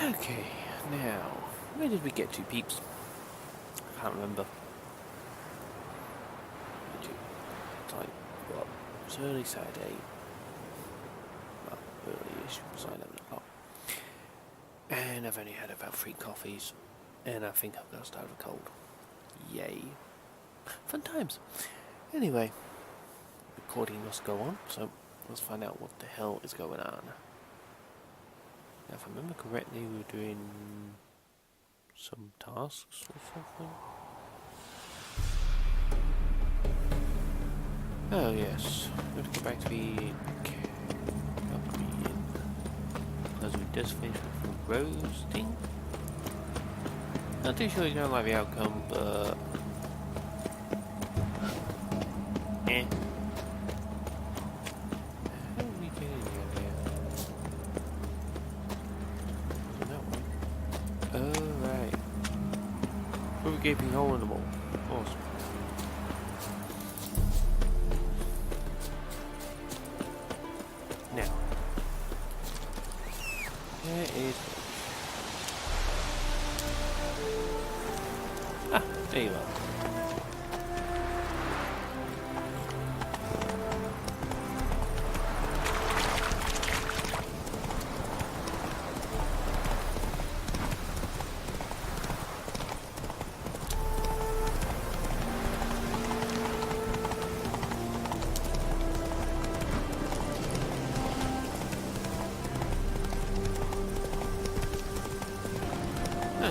Okay, now, where did we get to, peeps? I can't remember. It's like, what? It's early Saturday. Well, early-ish, it's like 11 o'clock. And I've only had about 3 coffees. And I think I'm going to start a cold. Yay. Fun times. Anyway, recording must go on, so let's find out what the hell is going on. Now, if I remember correctly, we were doing some tasks or something. Oh yes, we have to go back to the because we just finished with roasting. Not too sure you don't like the outcome, but eh. How are we getting here? That way. Oh right. We're a gaping hole in the wall. Awesome. Now, there is. Ah, there you are.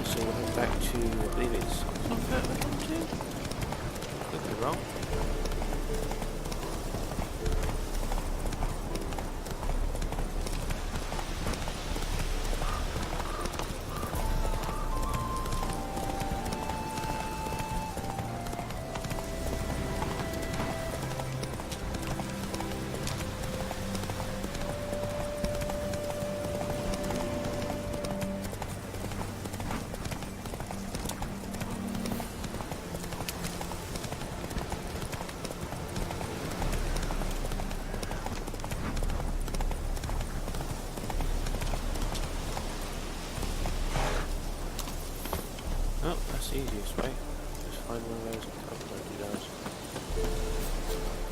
So we'll head back to, I believe it's Comfort we're coming to? Could be wrong. Oh, that's the easiest way. Just find one of those and don't do those.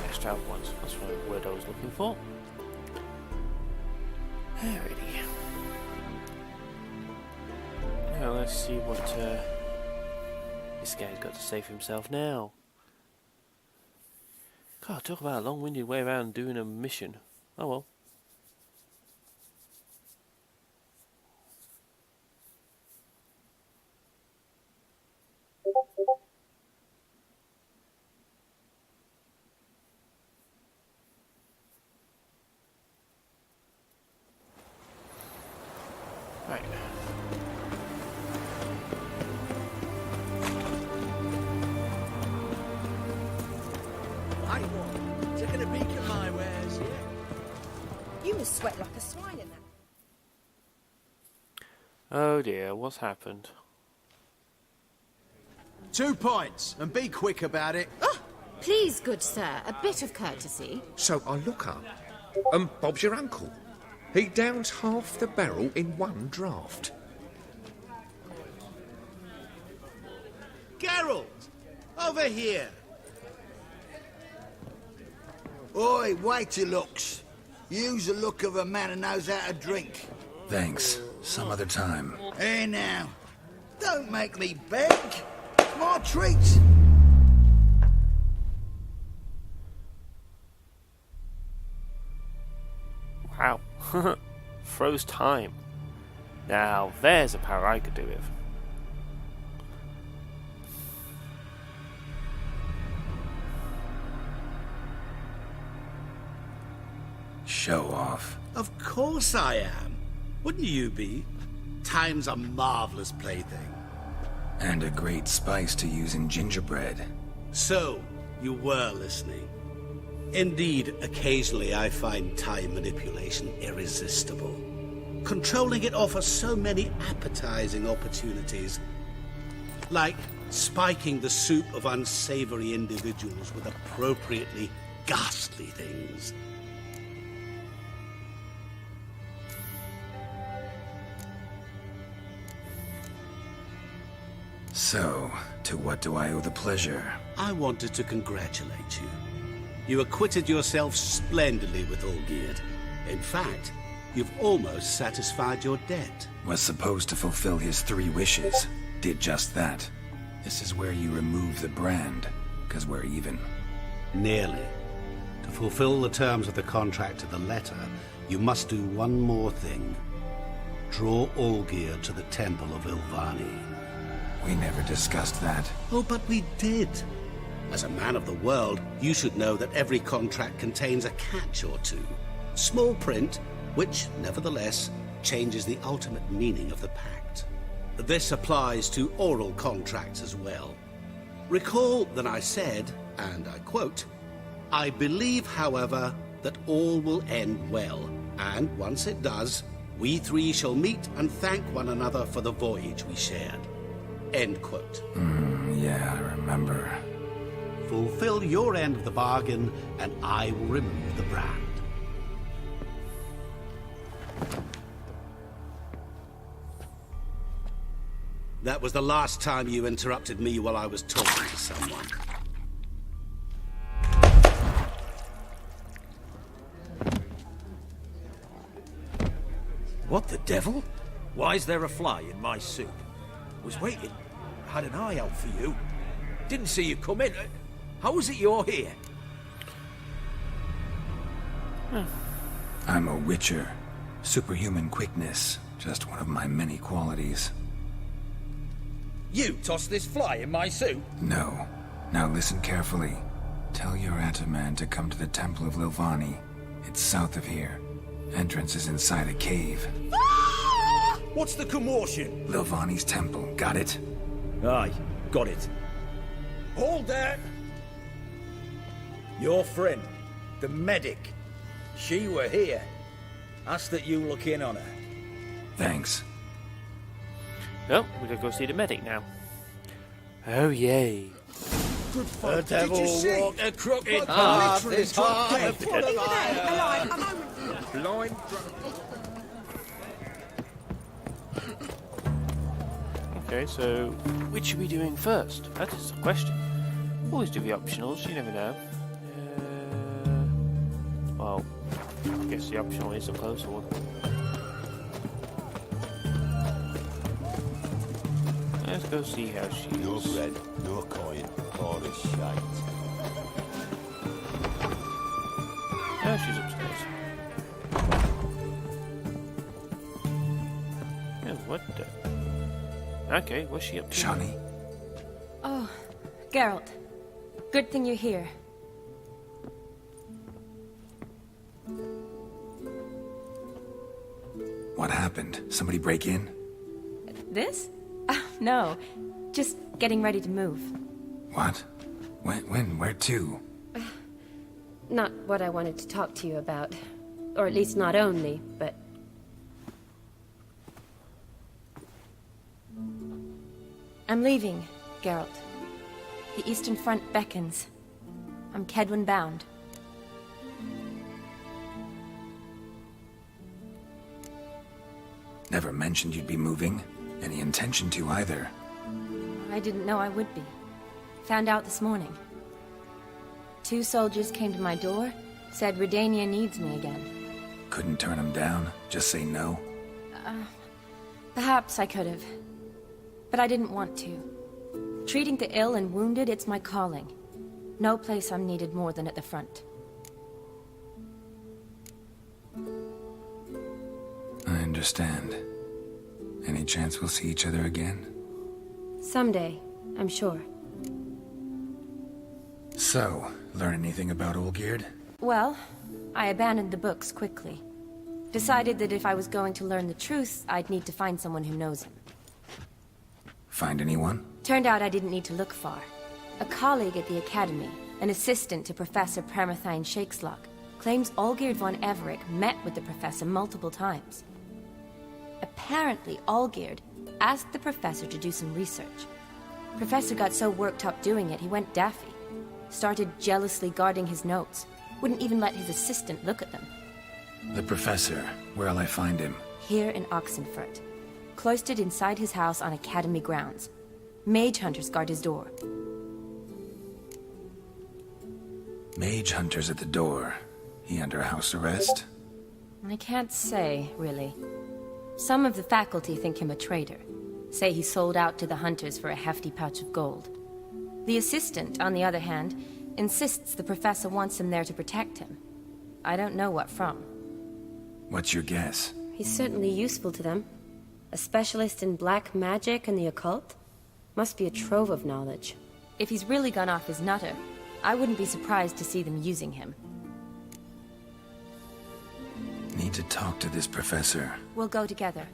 Extra out ones, that's the word I was looking for. Alrighty. Now let's see what this guy's got to say for himself now. God, talk about a long-winded way around doing a mission. Oh well. Right. Hey, what? Taking a peek at my wares, yeah? You must sweat like a swine in that. Oh dear, what's happened? 2 points, and be quick about it. Oh, please, good sir, a bit of courtesy. So I look up, and Bob's your uncle. He downs half the barrel in one draught. Geralt, over here. Oi, wait your looks. Use the look of a man who knows how to drink. Thanks. Some other time. Here now. Don't make me beg. It's my treat. Wow. Froze time. Now there's a power I could do with. Show off. Of course I am. Wouldn't you be? Time's a marvellous plaything. And a great spice to use in gingerbread. So, you were listening. Indeed, occasionally I find time manipulation irresistible. Controlling it offers so many appetizing opportunities. Like spiking the soup of unsavory individuals with appropriately ghastly things. So, to what do I owe the pleasure? I wanted to congratulate you. You acquitted yourself splendidly with Olgierd. In fact, you've almost satisfied your debt. Was supposed to fulfill his 3 wishes. Did just that. This is where you remove the brand, because we're even. Nearly. To fulfill the terms of the contract to the letter, you must do one more thing. Draw Olgierd to the Temple of Ilvani. We never discussed that. Oh, but we did. As a man of the world, you should know that every contract contains a catch or two. Small print, which, nevertheless, changes the ultimate meaning of the pact. This applies to oral contracts as well. Recall that I said, and I quote, "I believe, however, that all will end well, and once it does, we 3 shall meet and thank one another for the voyage we shared." End quote. Yeah, I remember. Fulfill your end of the bargain, and I will remove the brand. That was the last time you interrupted me while I was talking to someone. What the devil? Why is there a fly in my soup? Was waiting. Had an eye out for you. Didn't see you come in. How is it you're here? I'm a witcher. Superhuman quickness. Just one of my many qualities. You tossed this fly in my soup? No. Now listen carefully. Tell your Ataman to come to the Temple of Lilvani. It's south of here. Entrance is inside a cave. What's the commotion? Lilvani's temple. Got it? Aye, got it. Hold there! Your friend, the medic. She were here. Ask that you look in on her. Thanks. Well, we're going to go see the medic now. Oh, yay. The devil walked a crooked path this high. Are you there? Alive? A moment. Blind Okay, so which are we doing first? That is the question. Always do the optionals, you never know. Well, I guess the optional is the closer one. Let's go see how she No is. bread, no coin, all is shite. Oh, she's upstairs. Yeah, what the... Okay, what's she up to? Shani? Oh, Geralt. Good thing you're here. What happened? Somebody break in? This? No. Just getting ready to move. What? When? Where to? Not what I wanted to talk to you about. Or at least not only, but... I'm leaving, Geralt. The Eastern Front beckons. I'm Kedwin bound. Never mentioned you'd be moving. Any intention to either. I didn't know I would be. Found out this morning. 2 soldiers came to my door, said Redania needs me again. Couldn't turn him down? Just say no? Perhaps I could have. But I didn't want to. Treating the ill and wounded, it's my calling. No place I'm needed more than at the front. I understand. Any chance we'll see each other again? Someday, I'm sure. So, learn anything about Olgierd? Well, I abandoned the books quickly. Decided that if I was going to learn the truth, I'd need to find someone who knows him. Find anyone? Turned out I didn't need to look far. A colleague at the Academy, an assistant to Professor Pramathine Shakeslock, claims Olgierd von Everec met with the professor multiple times. Apparently, Olgierd asked the professor to do some research. Professor got so worked up doing it, he went daffy. Started jealously guarding his notes. Wouldn't even let his assistant look at them. The professor. Where'll I find him? Here in Oxenfurt. Cloistered inside his house on Academy grounds. Mage hunters guard his door. Mage hunters at the door. He under house arrest? I can't say, really. Some of the faculty think him a traitor. Say he sold out to the hunters for a hefty pouch of gold. The assistant, on the other hand, insists the professor wants him there to protect him. I don't know what from. What's your guess? He's certainly useful to them. A specialist in black magic and the occult? Must be a trove of knowledge. If he's really gone off his nutter, I wouldn't be surprised to see them using him. Need to talk to this professor. We'll go together.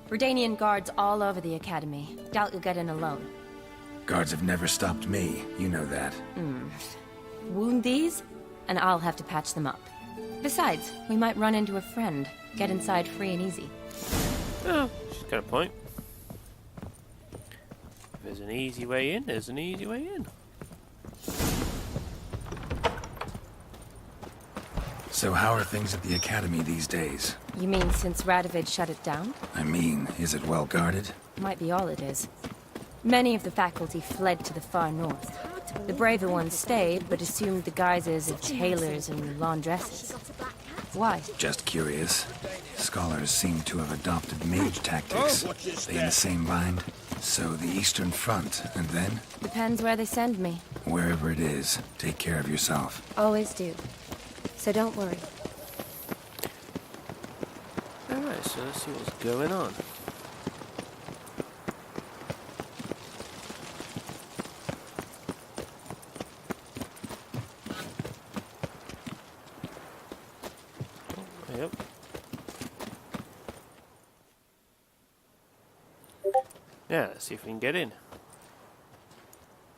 Redanian guards all over the academy. Doubt you'll get in alone. Guards have never stopped me, you know that. Wound these, and I'll have to patch them up. Besides, we might run into a friend. Get inside free and easy. Oh, she's got a point. If there's an easy way in, there's an easy way in. So how are things at the academy these days? You mean since Radovid shut it down? I mean, is it well guarded? Might be all it is. Many of the faculty fled to the far north. The braver ones stayed, but assumed the guises of tailors and laundresses. Why? Just curious. Scholars seem to have adopted mage tactics. They in the same bind? So the Eastern Front, and then? Depends where they send me. Wherever it is, take care of yourself. Always do. So don't worry. Alright, so let's see what's going on. Yep. Yeah, let's see if we can get in.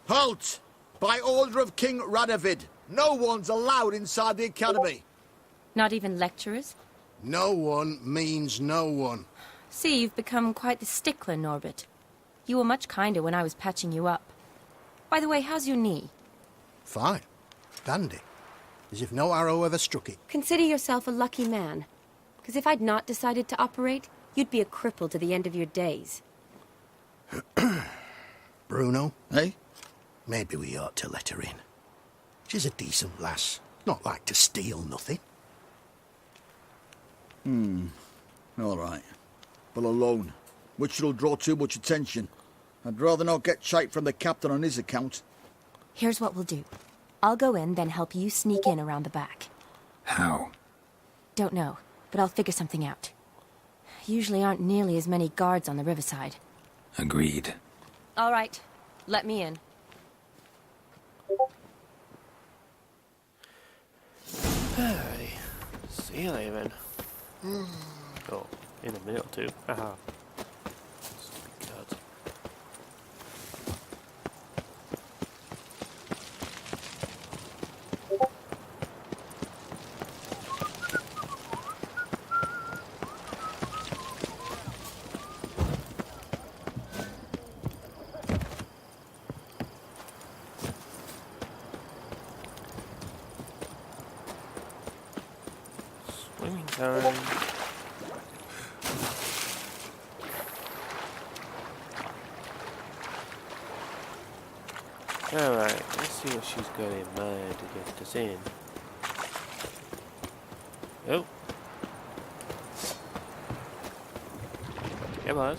Halt! By order of King Radovid, no one's allowed inside the academy. Not even lecturers? No one means no one. See, you've become quite the stickler, Norbert. You were much kinder when I was patching you up. By the way, how's your knee? Fine. Dandy. As if no arrow ever struck it. Consider yourself a lucky man. Because if I'd not decided to operate, you'd be a cripple to the end of your days. Bruno? Eh? Maybe we ought to let her in. She's a decent lass. Not like to steal nothing. All right. But alone, which will draw too much attention. I'd rather not get shite from the captain on his account. Here's what we'll do. I'll go in, then help you sneak in around the back. How? Don't know, but I'll figure something out. Usually aren't nearly as many guards on the riverside. Agreed. All right, let me in. Hey, see you later then. Oh, in a minute or two. Haha. Stupid cards. Swimming time. Alright, let's see what she's got in mind to get us in. Oh. Yeah, boss.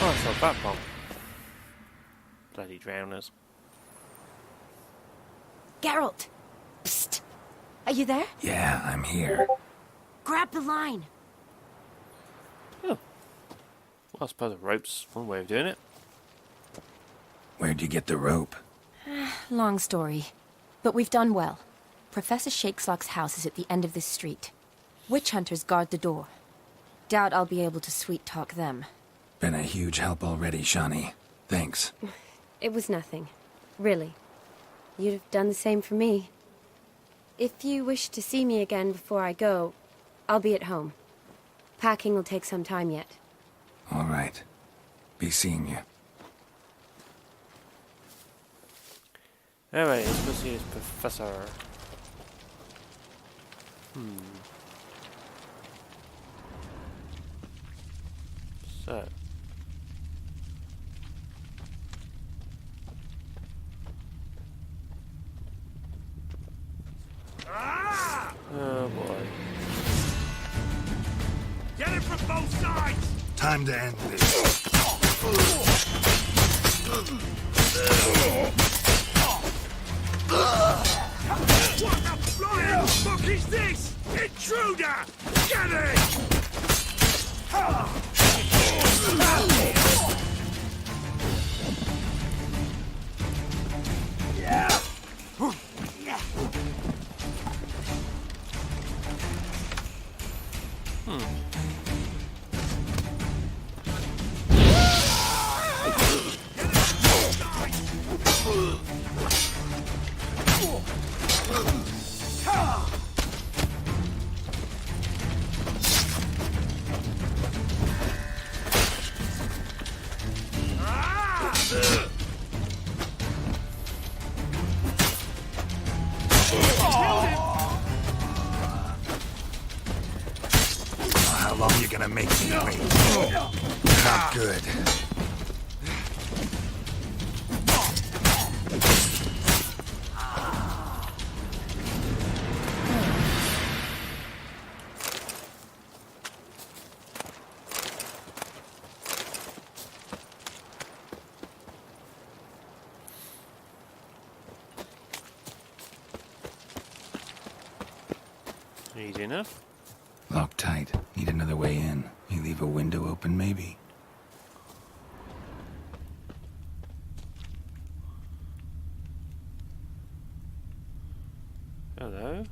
Oh, it's not that bomb. Bloody drowners. Geralt! Psst! Are you there? Yeah, I'm here. Grab the line. Well, I suppose a rope's one way of doing it. Where'd you get the rope? Long story. But we've done well. Professor Shakeslock's house is at the end of this street. Witch hunters guard the door. Doubt I'll be able to sweet-talk them. Been a huge help already, Shawnee. Thanks. It was nothing. Really. You'd have done the same for me. If you wish to see me again before I go, I'll be at home. Packing will take some time yet. All right. Be seeing you. Alright, let's go see this professor. So. Oh boy. Get it from both sides! Time to end this. What the flying fuck is this? Intruder! Get it! How long you gonna make me wait? Not good. Easy enough. Locked tight. Need another way in. You leave a window open, maybe? Hello.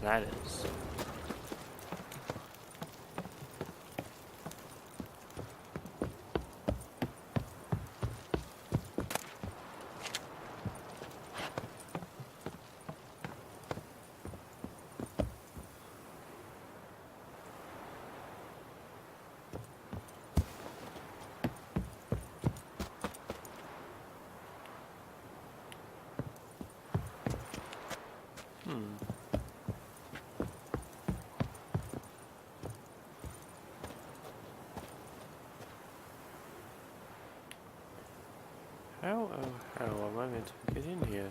Ladders. How am I meant to get in here?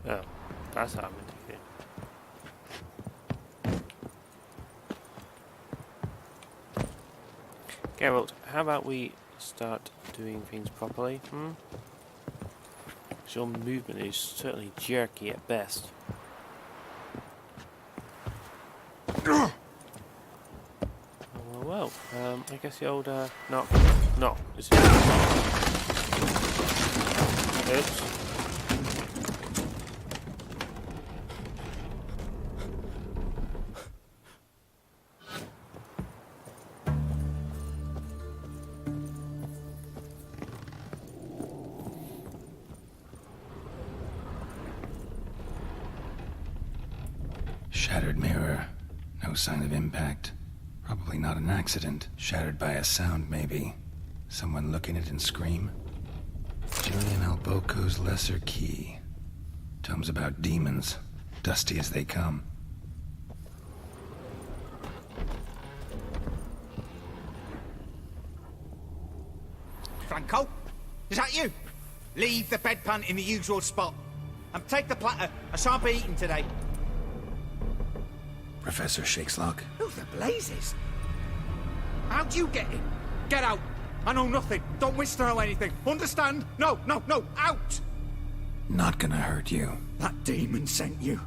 Oh, that's how I'm meant to get in. Geralt, how about we start doing things properly, Your movement is certainly jerky at best. Oh, well, I guess the old, knock. This is... Oops. Shattered mirror. No sign of impact. Probably not an accident. Shattered by a sound, maybe. Someone look in it and scream. Julian Alboco's Lesser Key. Tomes about demons. Dusty as they come. Franco? Is that you? Leave the bedpan in the usual spot. And take the platter. I shan't be eating today. Professor Shakeslock? Who the blazes? How'd you get in? Get out! I know nothing. Don't wish to know anything. Understand? No, no, no! Out! Not gonna hurt you. That demon sent you.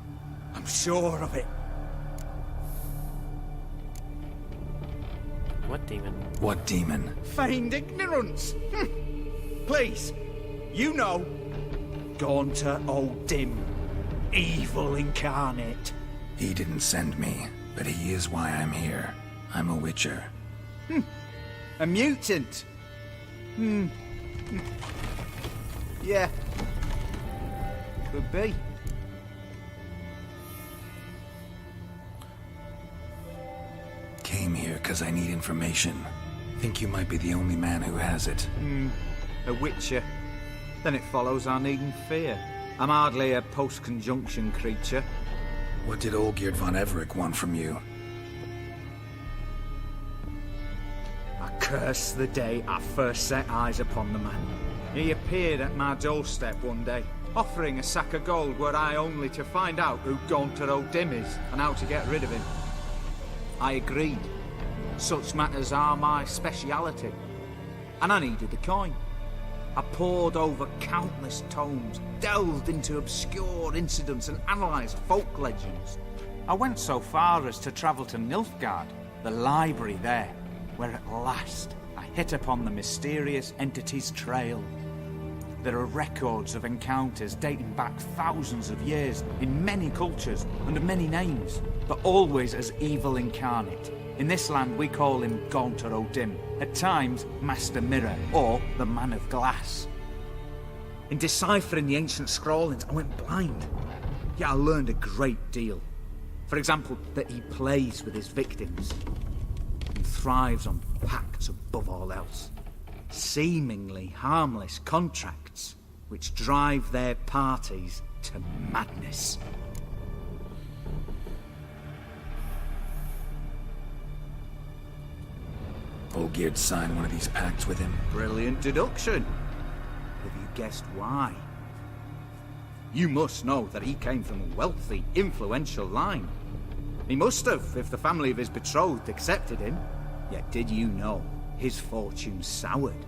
I'm sure of it. What demon? What demon? Feigned ignorance. Please, you know. Gaunter O'Dim. Evil incarnate. He didn't send me, but he is why I'm here. I'm a witcher. A mutant. Yeah. Could be. Came here because I need information. Think you might be the only man who has it. A witcher. Then it follows I needn't fear. I'm hardly a post-conjunction creature. What did Olgierd von Everec want from you? I curse the day I first set eyes upon the man. He appeared at my doorstep one day, offering a sack of gold were I only to find out who Gaunter O'Dim is and how to get rid of him. I agreed. Such matters are my speciality. And I needed the coin. I pored over countless tomes, delved into obscure incidents and analysed folk legends. I went so far as to travel to Nilfgaard, the library there, where at last I hit upon the mysterious entity's trail. There are records of encounters dating back thousands of years in many cultures under many names, but always as evil incarnate. In this land we call him Gaunter O'Dim, at times Master Mirror or the Man of Glass. In deciphering the ancient scrawlings I went blind, yet I learned a great deal. For example, that he plays with his victims and thrives on pacts above all else. Seemingly harmless contracts which drive their parties to madness. Olgierd signed one of these pacts with him. Brilliant deduction. Have you guessed why? You must know that he came from a wealthy, influential line. He must have, if the family of his betrothed accepted him. Yet did you know his fortune soured?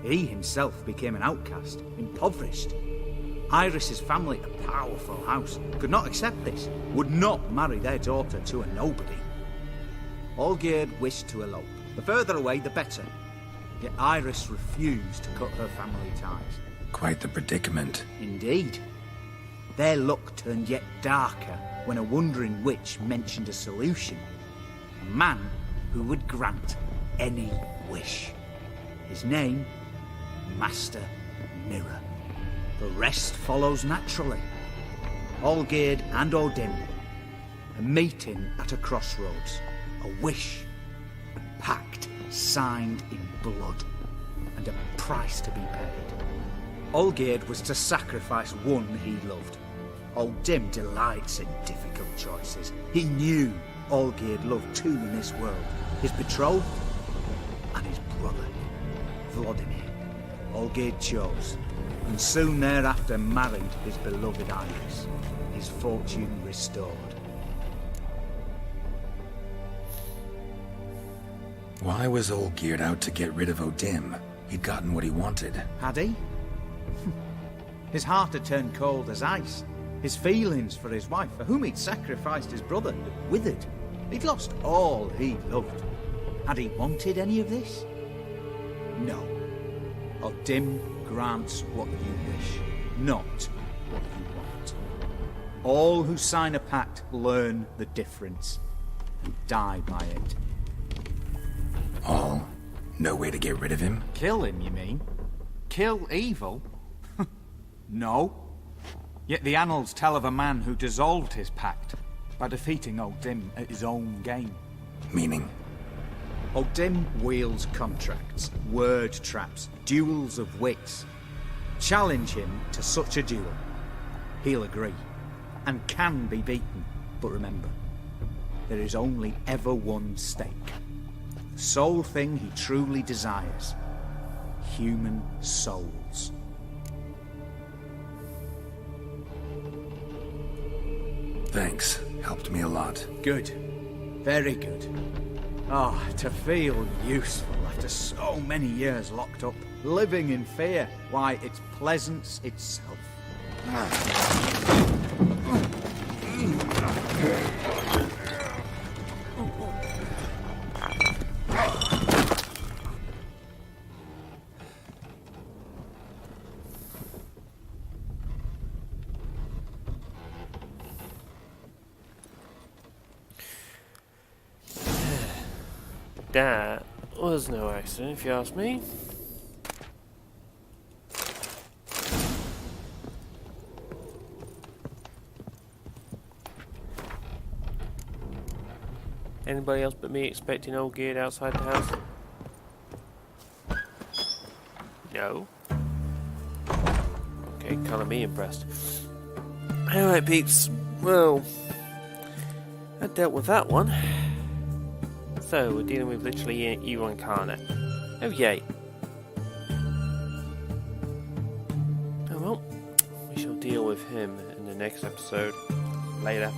He himself became an outcast, impoverished. Iris's family, a powerful house, could not accept this, would not marry their daughter to a nobody. Olgierd wished to elope. The further away, the better. Yet Iris refused to cut her family ties. Quite the predicament. Indeed. Their luck turned yet darker when a wandering witch mentioned a solution. A man who would grant any wish. His name, Master Mirror. The rest follows naturally. Olgierd and O'Dim. A meeting at a crossroads. A wish. A pact signed in blood. And a price to be paid. Olgierd was to sacrifice one he loved. O'Dim delights in difficult choices. He knew Olgierd loved two in this world. His betrothed and his brother, Vladimir. Olgierd chose, and soon thereafter married his beloved Iris. His fortune restored. Why was Olgierd out to get rid of O'Dim? He'd gotten what he wanted. Had he? His heart had turned cold as ice. His feelings for his wife, for whom he'd sacrificed his brother, had withered. He'd lost all he loved. Had he wanted any of this? No. O'Dim grants what you wish, not what you want. All who sign a pact learn the difference and die by it. All? No way to get rid of him? Kill him, you mean? Kill evil? No. Yet the annals tell of a man who dissolved his pact by defeating O'Dim at his own game. Meaning? O'Dim wields contracts, word traps, duels of wits. Challenge him to such a duel. He'll agree, and can be beaten. But remember, there is only ever one stake. The sole thing he truly desires. Human souls. Thanks. Helped me a lot. Good. Very good. Oh, to feel useful after so many years locked up, living in fear. Why, it's pleasance itself. That was no accident, if you ask me. Anybody else but me expecting old Geared outside the house? No. Okay, kinda me impressed. Alright, peeps. Well, I dealt with that one. So, we're dealing with literally Ewan Carnet. Oh, yay. Oh well, we shall deal with him in the next episode. Later.